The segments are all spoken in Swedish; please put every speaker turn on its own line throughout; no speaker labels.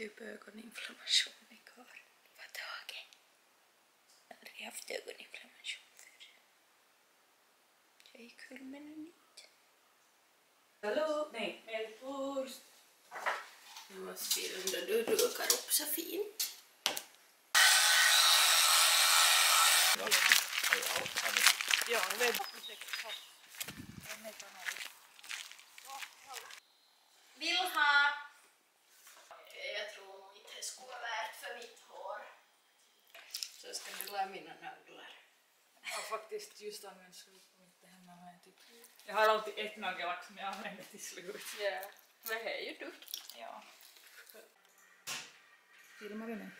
typ ögoninflammation igår. Det var taget. Jag har aldrig haft ögoninflammation förr. Jag gick kul med nu nytt. Hallå? Nej, Helsingfors. Nu måste filma då du dukar upp så fint.
Ja, jag vet.
Vill ha. Jag tror nog inte det skulle vara värt för mitt hår. Så ska du la mina naglar.
Jag har faktiskt just använt slut på mitt hemma med typ. Jag har alltid ett nagellack som jag använder till slut.
Ja, men det är ju duktigt.
Ja. Filmar du nu?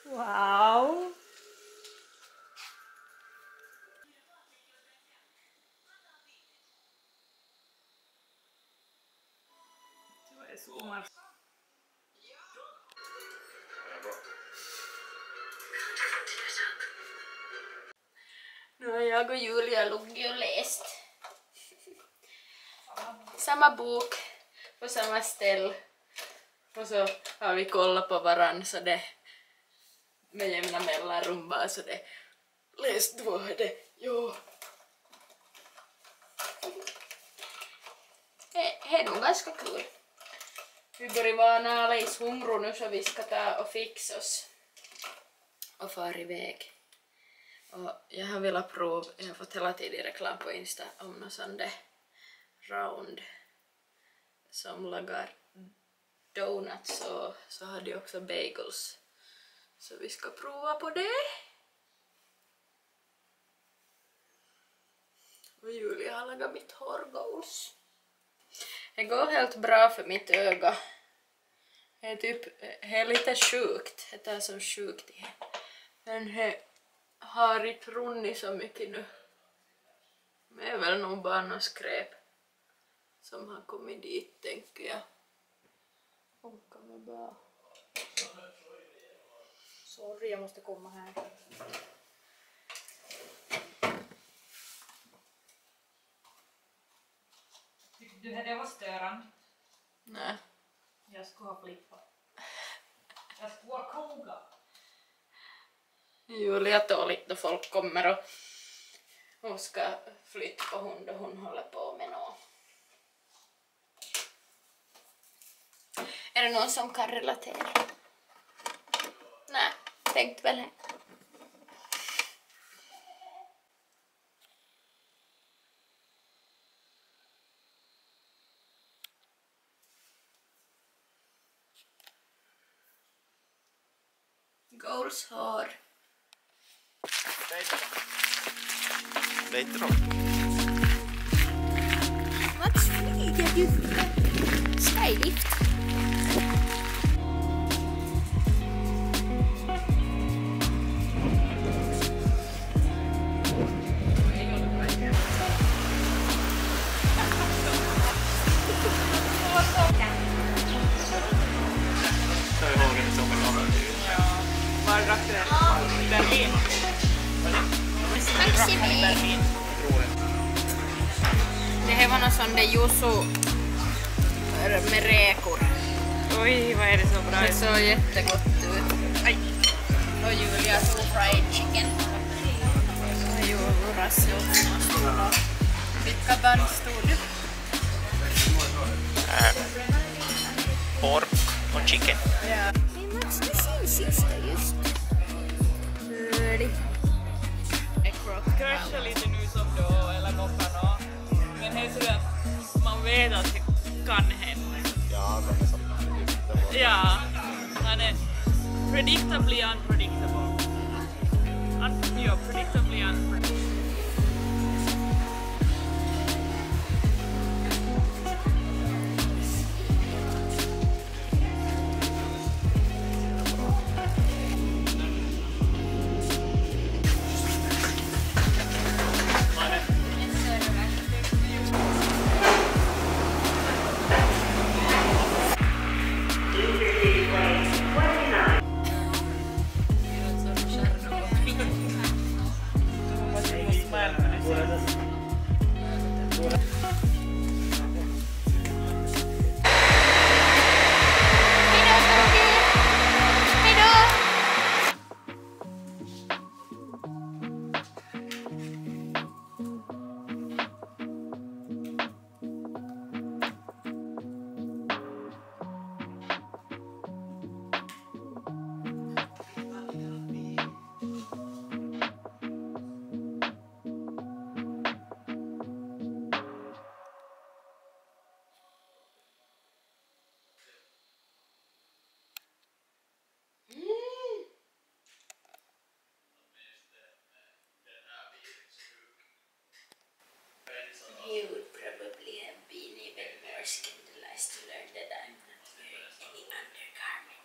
Wow! Det är zoomar.
Nu har jag och Julia luggit och läst. Samma bok på samma ställe. Och så har vi kollat på varann så det med jämna mellanrum bara så det läst då det. Jo. Det är nog ganska kul. Vi börjar vara alldeles hungriga nu så vi ska ta och fixa oss och fara iväg. Och jag har velat prova, jag har fått hela tiden reklam på Insta om någon sån där round som lagar doughnuts och så har de också bagels. Så vi ska prova på det. Och Julia har lagat mitt hårgoals. Det går helt bra för mitt öga. Det är typ lite sjukt. Det är så sjukt det. Men det har inte runnit så mycket nu. Men det är väl nog bara något skräp som har kommit dit, tänker jag. Och kan vi bara...
Sorry, jag måste komma här. Tyckte du att det var störande?
Nej.
Jag skulle ha flippat. Jag skulle ha kogat.
Julia tåligt då folk kommer och hon ska flytta på hund och hon håller på med något. Är det någon som kan relatera? Nej, tänkt väl här. Goals hår.
Vet du då?
Vart flyger du? Skylift.
Berlin.
Tack så mycket. Det här var någon sån där yuzu med räkor.
Oj, vad är det så bra?
Det såg jättegott ut.
Aj.
Och Julia tog fried chicken. Och Julia rassel. Vilka band stod du?
Pork och chicken.
Ja. Men Max, det syns sista just.
Krascha lite nu som då, eller vad kan. Men det är så att man vet att det kan hända.
Ja, det är så.
Ja, han är predictably unpredictable. Ja, predictably unpredictable.
skandalized to learn that I'm not wearing any undergarment.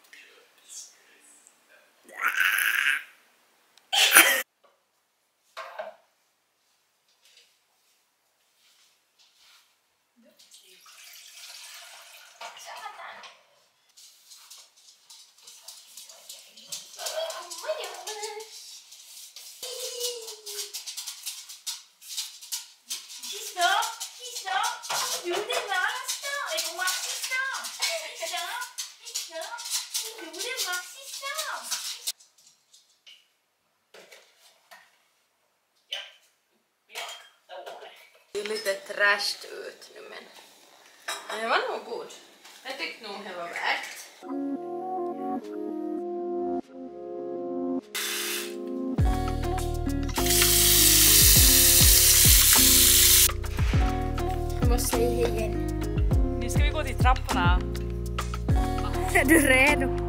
Det är lite trashed ut nu, men det var nog god. Jag tyckte nog det var värt.
Jag måste säga hej igen.
Nu ska vi gå till trapporna.
Är du redo?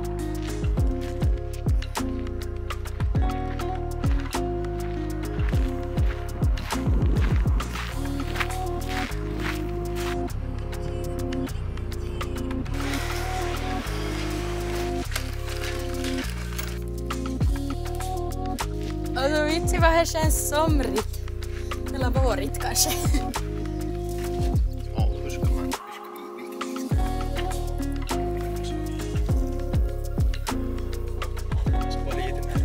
Alltså vitsi vad det känns somrigt. Eller vårigt kanske.
Ja, hur ska man... Ska vara lite mer.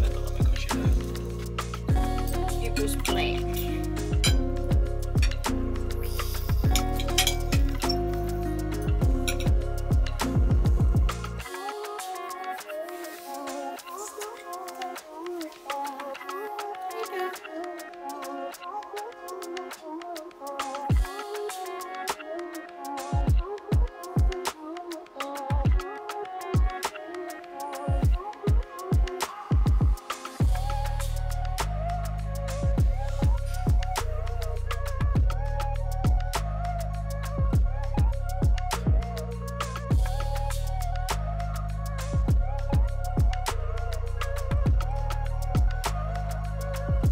Vänta, men kanske det.
Just plain.